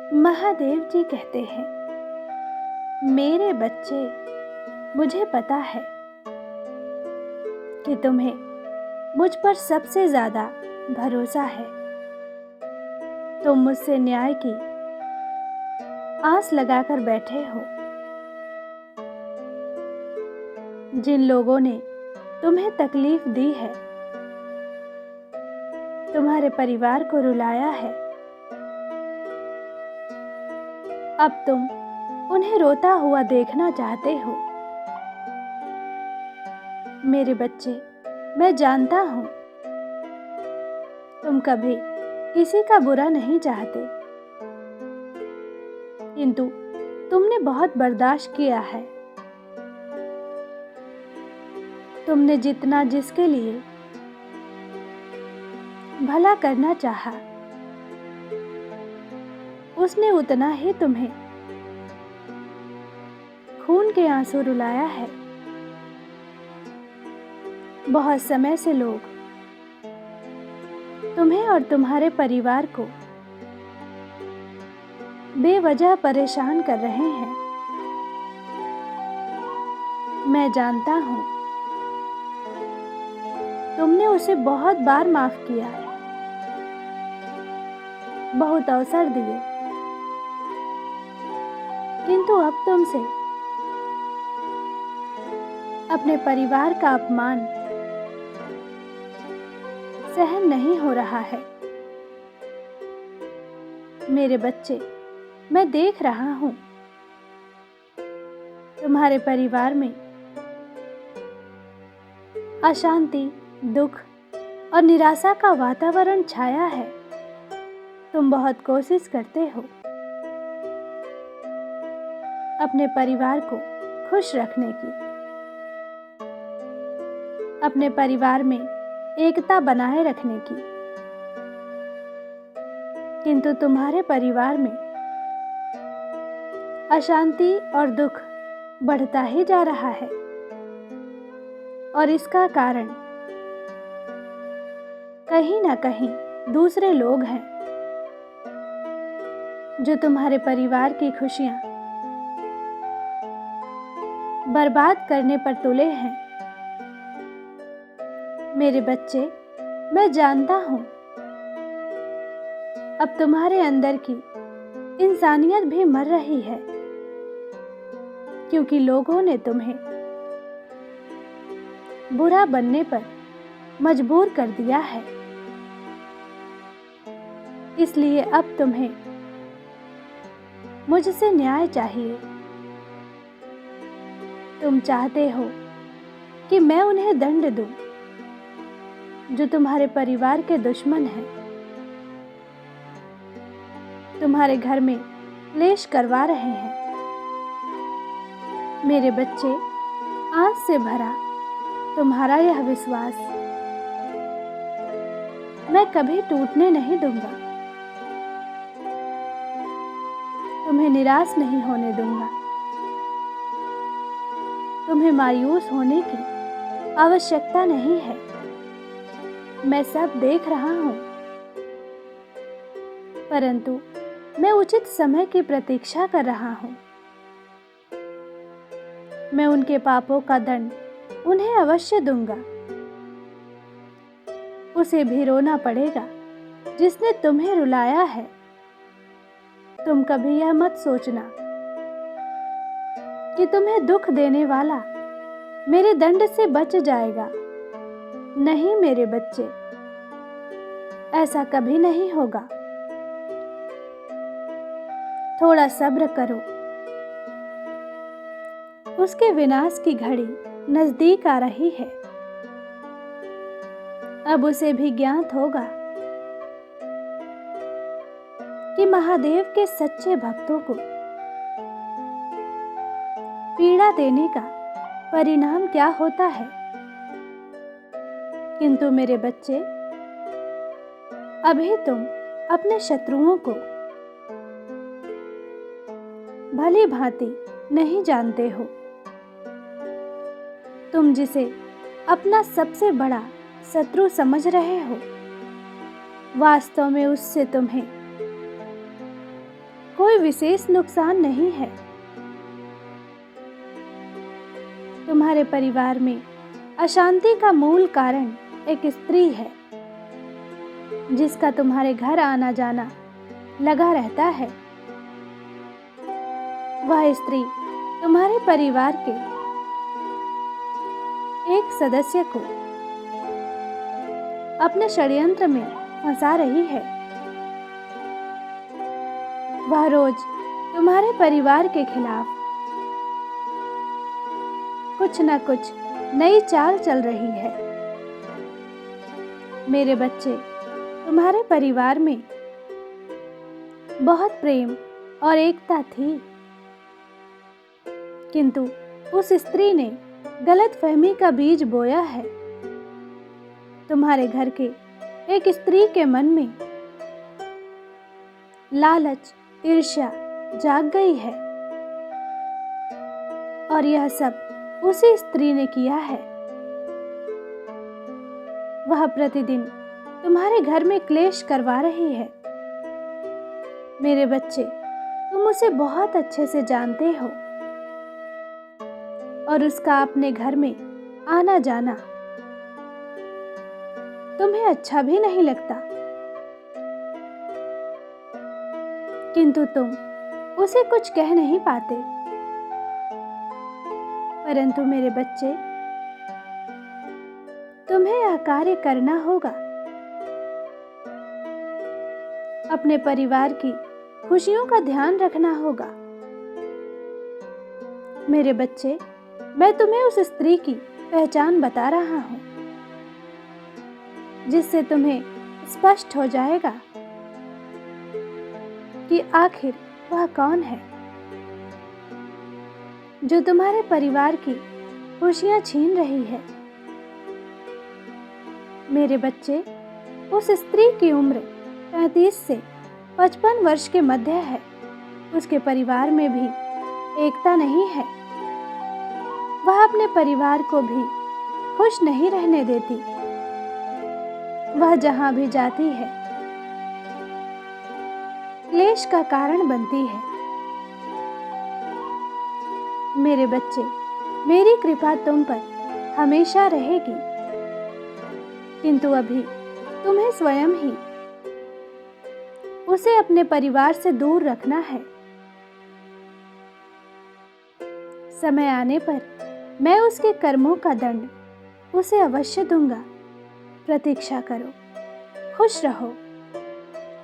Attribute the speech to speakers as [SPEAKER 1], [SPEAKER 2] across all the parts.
[SPEAKER 1] महादेव जी कहते हैं, मेरे बच्चे, मुझे पता है कि तुम्हें मुझ पर सबसे ज्यादा भरोसा है। तुम मुझसे न्याय की आस लगाकर बैठे हो। जिन लोगों ने तुम्हें तकलीफ दी है, तुम्हारे परिवार को रुलाया है, अब तुम उन्हें रोता हुआ देखना चाहते हो। मेरे बच्चे, मैं जानता हूं तुम कभी किसी का बुरा नहीं चाहते, किंतु तुमने बहुत बर्दाश्त किया है। तुमने जितना जिसके लिए भला करना चाहा, उसने उतना ही तुम्हें खून के आंसू रुलाया है। बहुत समय से लोग तुम्हें और तुम्हारे परिवार को बेवजह परेशान कर रहे हैं। मैं जानता हूं तुमने उसे बहुत बार माफ किया, बहुत अवसर दिए, किंतु अब तुमसे अपने परिवार का अपमान सहन नहीं हो रहा है। मेरे बच्चे, मैं देख रहा हूं तुम्हारे परिवार में अशांति, दुख और निराशा का वातावरण छाया है। तुम बहुत कोशिश करते हो अपने परिवार को खुश रखने की, अपने परिवार में एकता बनाए रखने की, किंतु तुम्हारे परिवार में अशांति और दुख बढ़ता ही जा रहा है। और इसका कारण कहीं ना कहीं दूसरे लोग हैं जो तुम्हारे परिवार की खुशियां बर्बाद करने पर तुले हैं। मेरे बच्चे, मैं जानता हूं अब तुम्हारे अंदर की इंसानियत भी मर रही है, क्योंकि लोगों ने तुम्हें बुरा बनने पर मजबूर कर दिया है। इसलिए अब तुम्हें मुझसे न्याय चाहिए। तुम चाहते हो कि मैं उन्हें दंड दूं जो तुम्हारे परिवार के दुश्मन हैं, तुम्हारे घर में क्लेश करवा रहे हैं। मेरे बच्चे, आस से भरा तुम्हारा यह विश्वास मैं कभी टूटने नहीं दूंगा। तुम्हें निराश नहीं होने दूंगा। तुम्हें मायूस होने की आवश्यकता नहीं है। मैं सब देख रहा हूं, परंतु मैं उचित समय की प्रतीक्षा कर रहा हूं। मैं उनके पापों का दंड उन्हें अवश्य दूंगा। उसे भी रोना पड़ेगा जिसने तुम्हें रुलाया है। तुम कभी यह मत सोचना कि तुम्हें दुख देने वाला मेरे दंड से बच जाएगा। नहीं मेरे बच्चे, ऐसा कभी नहीं होगा। थोड़ा सब्र करो। उसके विनाश की घड़ी नजदीक आ रही है। अब उसे भी ज्ञात होगा कि महादेव के सच्चे भक्तों को पीड़ा देने का परिणाम क्या होता है। किंतु मेरे बच्चे, अभी तुम अपने शत्रुओं को भली भांति नहीं जानते हो। तुम जिसे अपना सबसे बड़ा शत्रु समझ रहे हो, वास्तव में उससे तुम्हें कोई विशेष नुकसान नहीं है। तुम्हारे परिवार में अशांति का मूल कारण एक स्त्री है, जिसका तुम्हारे घर आना जाना लगा रहता है। वह स्त्री तुम्हारे परिवार के एक सदस्य को अपने षड्यंत्र में फंसा रही है। वह रोज तुम्हारे परिवार के खिलाफ कुछ न कुछ नई चाल चल रही है। मेरे बच्चे, तुम्हारे परिवार में बहुत प्रेम और एकता थी, किंतु उस स्त्री ने गलतफहमी का बीज बोया है। तुम्हारे घर के एक स्त्री के मन में लालच, ईर्ष्या जाग गई है, और यह सब उसी स्त्री ने किया है। वह प्रतिदिन तुम्हारे घर में क्लेश करवा रही है। मेरे बच्चे, तुम उसे बहुत अच्छे से जानते हो, और उसका अपने घर में आना जाना तुम्हें अच्छा भी नहीं लगता, किंतु तुम उसे कुछ कह नहीं पाते। परंतु मेरे बच्चे, तुम्हें यह कार्य करना होगा। अपने परिवार की खुशियों का ध्यान रखना होगा। मेरे बच्चे, मैं तुम्हें उस स्त्री की पहचान बता रहा हूं, जिससे तुम्हें स्पष्ट हो जाएगा कि आखिर वह कौन है, जो तुम्हारे परिवार की खुशियां छीन रही है। मेरे बच्चे, उस स्त्री की उम्र 35 से 55 वर्ष के मध्य है। उसके परिवार में भी एकता नहीं है। वह अपने परिवार को भी खुश नहीं रहने देती। वह जहां भी जाती है, क्लेश का कारण बनती है। मेरे बच्चे, मेरी कृपा तुम पर हमेशा रहेगी, किंतु अभी तुम्हें स्वयं ही उसे अपने परिवार से दूर रखना है। समय आने पर मैं उसके कर्मों का दंड उसे अवश्य दूंगा। प्रतीक्षा करो, खुश रहो,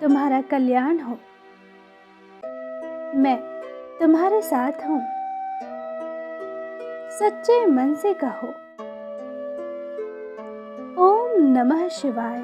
[SPEAKER 1] तुम्हारा कल्याण हो। मैं तुम्हारे साथ हूं। सच्चे मन से कहो, ओम नमः शिवाय।